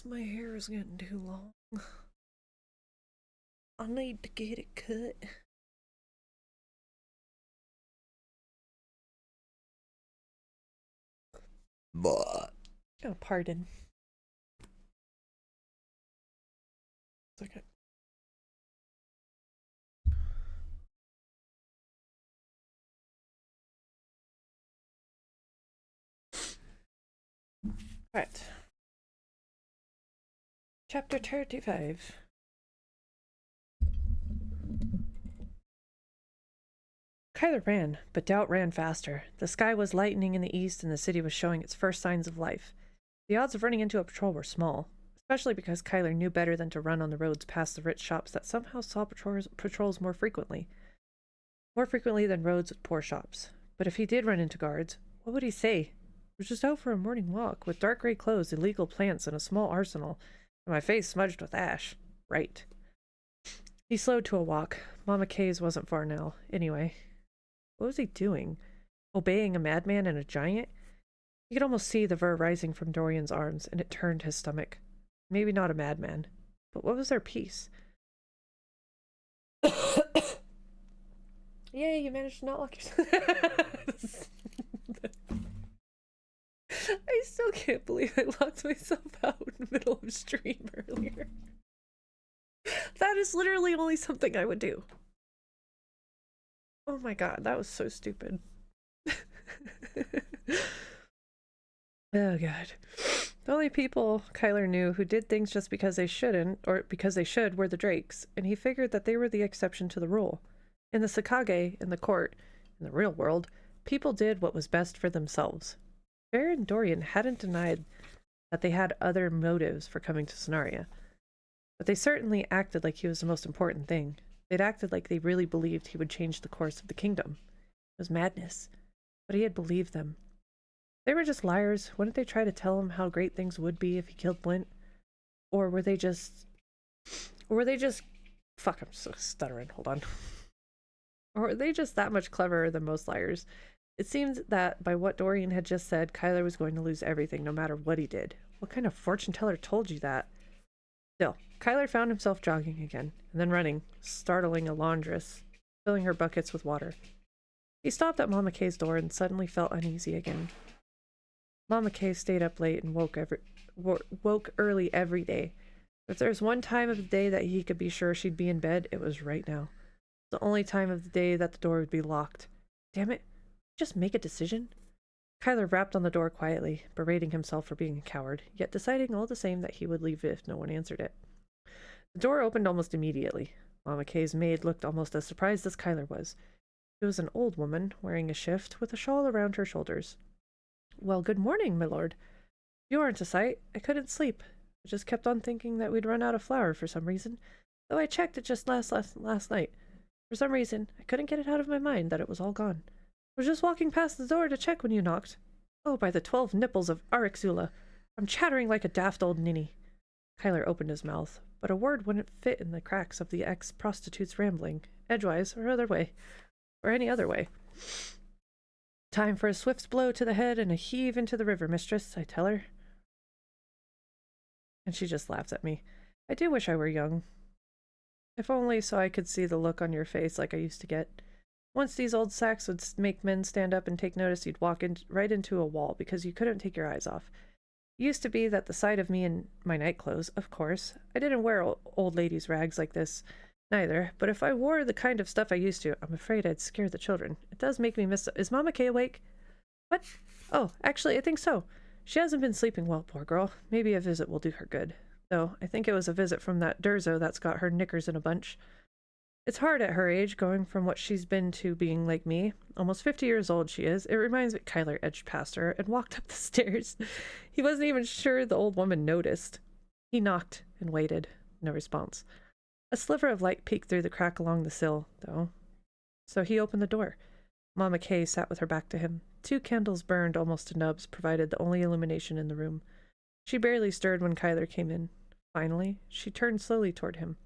My hair is getting too long. I need to get it cut. But oh, pardon. Okay. Right. Chapter 35. Kyler ran, but doubt ran faster. The sky was lightening in the east and the city was showing its first signs of life. The odds of running into a patrol were small, especially because Kyler knew better than to run on the roads past the rich shops that somehow saw patrols more frequently than roads with poor shops. But if he did run into guards, what would he say? I was just out for a morning walk, with dark gray clothes, illegal plants, and a small arsenal, and my face smudged with ash. Right. He slowed to a walk. Mama Kay's wasn't far now, anyway. What was he doing? Obeying a madman and a giant? He could almost see the ver rising from Dorian's arms, and it turned his stomach. Maybe not a madman, but what was their peace? Yay, you managed to not lock yourself. I still can't believe I locked myself out in the middle of stream earlier. That is literally only something I would do. Oh my god, that was so stupid. Oh god. The only people Kyler knew who did things just because they shouldn't, or because they should, were the Drakes, and he figured that they were the exception to the rule. In the Sakage, in the court, in the real world, people did what was best for themselves. Bear and Dorian hadn't denied that they had other motives for coming to Sonaria, but they certainly acted like he was the most important thing. They'd acted like they really believed he would change the course of the kingdom. It was madness, but he had believed them. They were just liars. Wouldn't they try to tell him how great things would be if he killed Brent? Or were they just... Fuck, I'm so stuttering. Hold on. Or were they just that much cleverer than most liars? It seemed that by what Dorian had just said, Kyler was going to lose everything no matter what he did. What kind of fortune teller told you that? Still, Kyler found himself jogging again, and then running, startling a laundress, filling her buckets with water. He stopped at Mama Kay's door and suddenly felt uneasy again. Mama Kay stayed up late and woke early every day. If there was one time of the day that he could be sure she'd be in bed, it was right now. The only time of the day that the door would be locked. Damn it, just make a decision. Kyler rapped on the door quietly, berating himself for being a coward, yet deciding all the same that he would leave if no one answered it. The door opened almost immediately. Mama Kay's maid looked almost as surprised as Kyler was. She was an old woman, wearing a shift, with a shawl around her shoulders. Well, good morning, my lord. You aren't a sight. I couldn't sleep. I just kept on thinking that we'd run out of flour for some reason, though I checked it just last night. For some reason, I couldn't get it out of my mind that it was all gone. I was just walking past the door to check when you knocked. Oh, by the 12 nipples of Arixula, I'm chattering like a daft old ninny. Kyler opened his mouth, but a word wouldn't fit in the cracks of the ex-prostitute's rambling, edgewise or any other way. Time for a swift blow to the head and a heave into the river, mistress, I tell her. And she just laughs at me. I do wish I were young. If only so I could see the look on your face like I used to get. Once these old sacks would make men stand up and take notice, you'd walk right into a wall because you couldn't take your eyes off. It used to be that the sight of me in my night clothes, of course. I didn't wear old ladies' rags like this, neither, but if I wore the kind of stuff I used to, I'm afraid I'd scare the children. It does make me miss... Is Mama Kay awake? What? Oh, actually, I think so. She hasn't been sleeping well, poor girl. Maybe a visit will do her good. Though, I think it was a visit from that Durzo that's got her knickers in a bunch. It's hard at her age, going from what she's been to being like me. Almost 50 years old she is. It reminds me... Kyler edged past her and walked up the stairs. He wasn't even sure the old woman noticed. He knocked and waited. No response. A sliver of light peeked through the crack along the sill, though. So he opened the door. Mama Kay sat with her back to him. 2 candles burned almost to nubs, provided the only illumination in the room. She barely stirred when Kyler came in. Finally, she turned slowly toward him.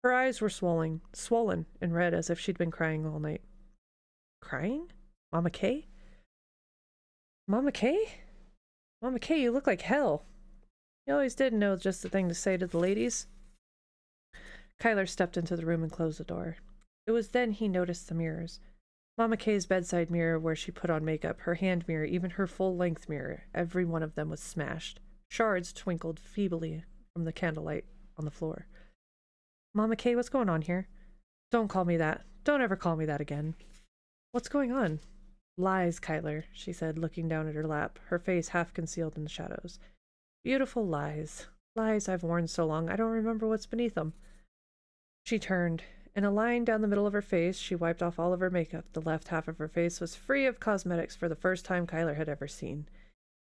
Her eyes were swollen and red as if she'd been crying all night. Crying? Mama Kay? Mama Kay? Mama Kay, you look like hell. You always did know just the thing to say to the ladies. Kyler stepped into the room and closed the door. It was then he noticed the mirrors. Mama Kay's bedside mirror where she put on makeup, her hand mirror, even her full-length mirror, every one of them was smashed. Shards twinkled feebly from the candlelight on the floor. Mama Kay, what's going on here? Don't call me that. Don't ever call me that again. What's going on? Lies, Kyler, she said, looking down at her lap, her face half concealed in the shadows. Beautiful lies. Lies I've worn so long I don't remember what's beneath them. She turned. In a line down the middle of her face, she wiped off all of her makeup. The left half of her face was free of cosmetics for the first time Kyler had ever seen.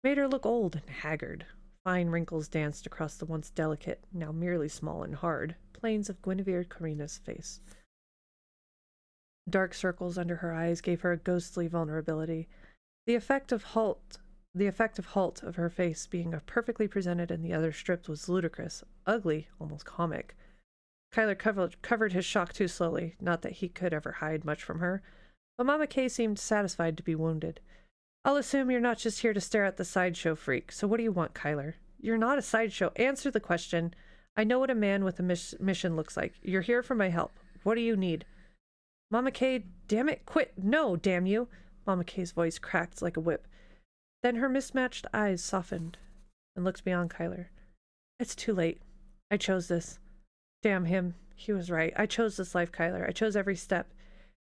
Made her look old and haggard. Fine wrinkles danced across the once delicate, now merely small and hard, planes of Guinevere Carina's face. Dark circles under her eyes gave her a ghostly vulnerability. The effect of halt of her face being perfectly presented and the other stripped was ludicrous, ugly, almost comic. Kyler covered his shock too slowly, not that he could ever hide much from her, but Mama Kay seemed satisfied to be wounded. I'll assume you're not just here to stare at the sideshow freak, so what do you want, Kyler? You're not a sideshow. Answer the question. I know what a man with a mission looks like. You're here for my help. What do you need? Mama Kay, damn it, quit. No, damn you. Mama Kay's voice cracked like a whip. Then her mismatched eyes softened and looked beyond Kyler. It's too late. I chose this. Damn him. He was right. I chose this life, Kyler. I chose every step.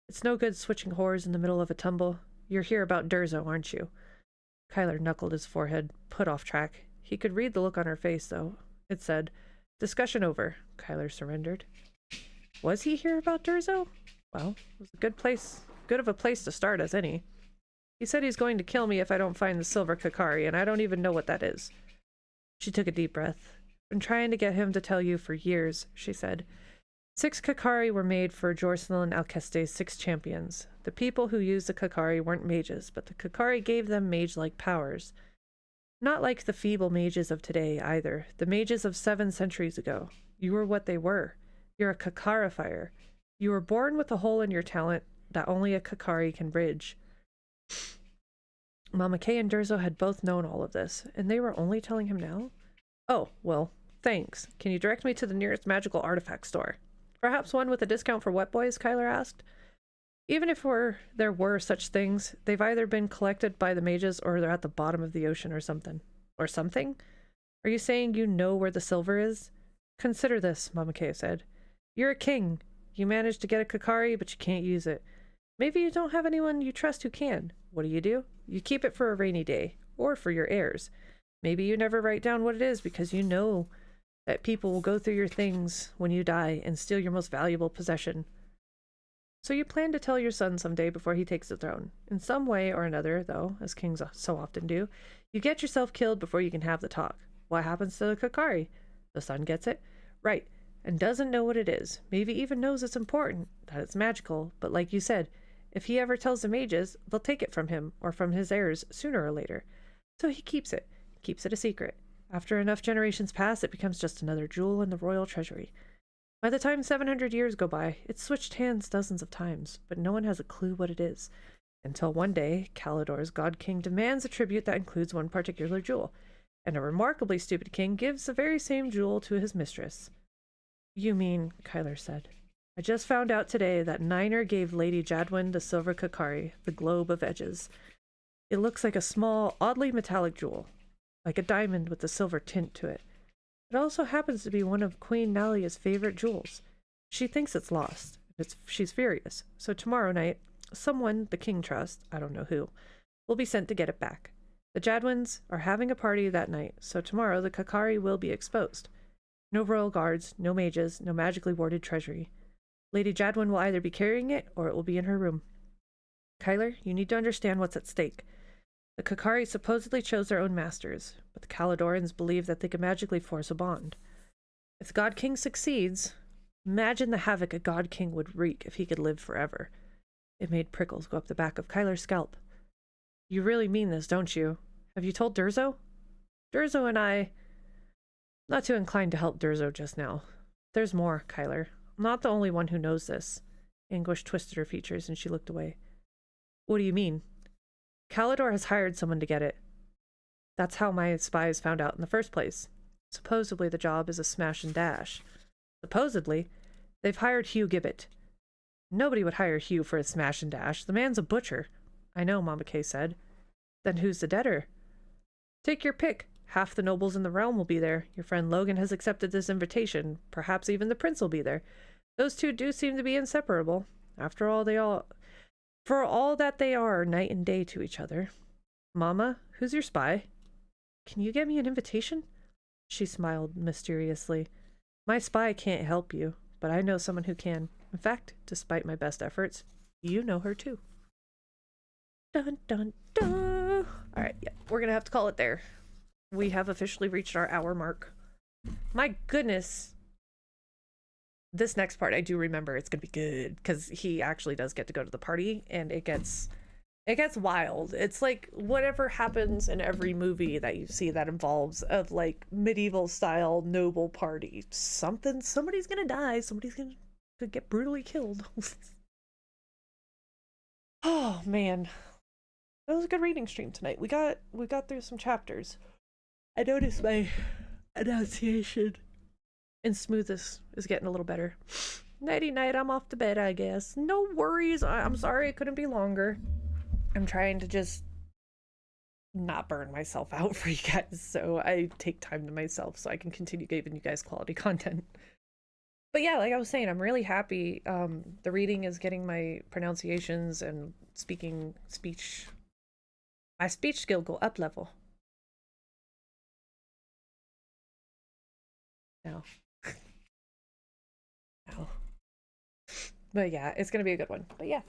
It's no good switching whores in the middle of a tumble. You're here about Durzo, aren't you? Kyler knuckled his forehead, put off track. He could read the look on her face, though. It said, discussion over. Kyler surrendered. Was he here about Durzo? Well, it was good of a place to start as any. He said he's going to kill me if I don't find the silver Kakari, and I don't even know what that is. She took a deep breath. Been trying to get him to tell you for years, she said. 6 Kakari were made for Jorcelyn Alceste's 6 champions. The people who used the Kakari weren't mages, but the Kakari gave them mage-like powers. Not like the feeble mages of today, either. The mages of 7 centuries ago. You were what they were. You're a Kakarifier. You were born with a hole in your talent that only a Kakari can bridge. Mama Kay and Durzo had both known all of this, and they were only telling him now? Oh, well, thanks. Can you direct me to the nearest magical artifact store? Perhaps one with a discount for wet boys? Kyler asked. Even if there were such things, they've either been collected by the mages or they're at the bottom of the ocean or something. Or something? Are you saying you know where the silver is? Consider this, Mama Kay said. You're a king. You managed to get a Kakari, but you can't use it. Maybe you don't have anyone you trust who can. What do? You keep it for a rainy day, or for your heirs. Maybe you never write down what it is because you know that people will go through your things when you die and steal your most valuable possession. So you plan to tell your son someday before he takes the throne. In some way or another, though, as kings so often do, you get yourself killed before you can have the talk. What happens to the Kakari? The son gets it? Right, and doesn't know what it is. Maybe even knows it's important, that it's magical, but like you said, if he ever tells the mages, they'll take it from him or from his heirs sooner or later. So he keeps it a secret. After enough generations pass, it becomes just another jewel in the royal treasury. By the time 700 years go by, it's switched hands dozens of times, but no one has a clue what it is. Until one day, Kalidor's god king demands a tribute that includes one particular jewel, and a remarkably stupid king gives the very same jewel to his mistress. You mean, Kyler said. I just found out today that Niner gave Lady Jadwin the silver Kakari, the globe of edges. It looks like a small, oddly metallic jewel, like a diamond with a silver tint to it. It also happens to be one of Queen Nalia's favorite jewels. She thinks it's lost. She's furious. So tomorrow night, someone the king trusts, I don't know who, will be sent to get it back. The Jadwins are having a party that night, so tomorrow the Kakari will be exposed. No royal guards, no mages, no magically warded treasury. Lady Jadwin will either be carrying it or it will be in her room. Kyler, you need to understand what's at stake. The Kakari supposedly chose their own masters, but the Kalidorans believe that they can magically force a bond. If the God King succeeds, imagine the havoc a God King would wreak if he could live forever. It made prickles go up the back of Kyler's scalp. You really mean this, don't you? Have you told Durzo? Durzo and I... Not too inclined to help Durzo just now. There's more, Kyler. I'm not the only one who knows this. Anguish twisted her features and she looked away. What do you mean? Kalidor has hired someone to get it. That's how my spies found out in the first place. Supposedly the job is a smash and dash. Supposedly? They've hired Hugh Gibbet. Nobody would hire Hugh for a smash and dash. The man's a butcher. I know, Mama Kay said. Then who's the debtor? Take your pick. Half the nobles in the realm will be there. Your friend Logan has accepted this invitation. Perhaps even the prince will be there. Those two do seem to be inseparable. After all, for all that they are night and day to each other. Mama, who's your spy? Can you get me an invitation? She smiled mysteriously. My spy can't help you, but I know someone who can. In fact, despite my best efforts, you know her too. Dun dun dun! Alright, yeah, we're gonna have to call it there. We have officially reached our hour mark. My goodness. This next part, I do remember it's gonna be good, because he actually does get to go to the party, and it gets wild. It's like whatever happens in every movie that you see that involves of like medieval style noble party. Somebody's gonna die, somebody's gonna get brutally killed. Oh man. That was a good reading stream tonight. We got through some chapters. I noticed my enunciation and smoothness is getting a little better. Nighty night, I'm off to bed, I guess. No worries. I'm sorry it couldn't be longer. I'm trying to just not burn myself out for you guys, so I take time to myself so I can continue giving you guys quality content. But yeah, like I was saying, I'm really happy. The reading is getting my pronunciations and my speech skill go up level. No. No. But yeah, it's gonna be a good one. But yeah,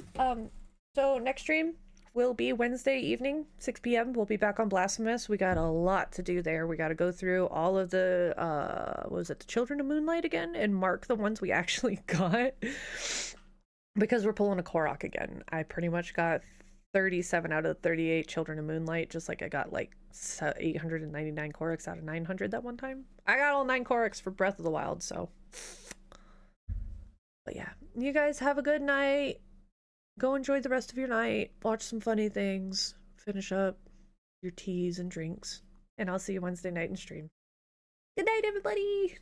so next stream will be Wednesday evening, 6 p.m. We'll be back on Blasphemous. We got a lot to do there. We got to go through all of the, what was it, the Children of Moonlight again, and mark the ones we actually got. Because we're pulling a Korok again. I pretty much got 37 out of the 38 Children of Moonlight, just like I got like 899 Koroks out of 900 that one time. I got all 9 Koroks for Breath of the Wild, so. But yeah, you guys have a good night. Go enjoy the rest of your night. Watch some funny things. Finish up your teas and drinks. And I'll see you Wednesday night in stream. Good night, everybody!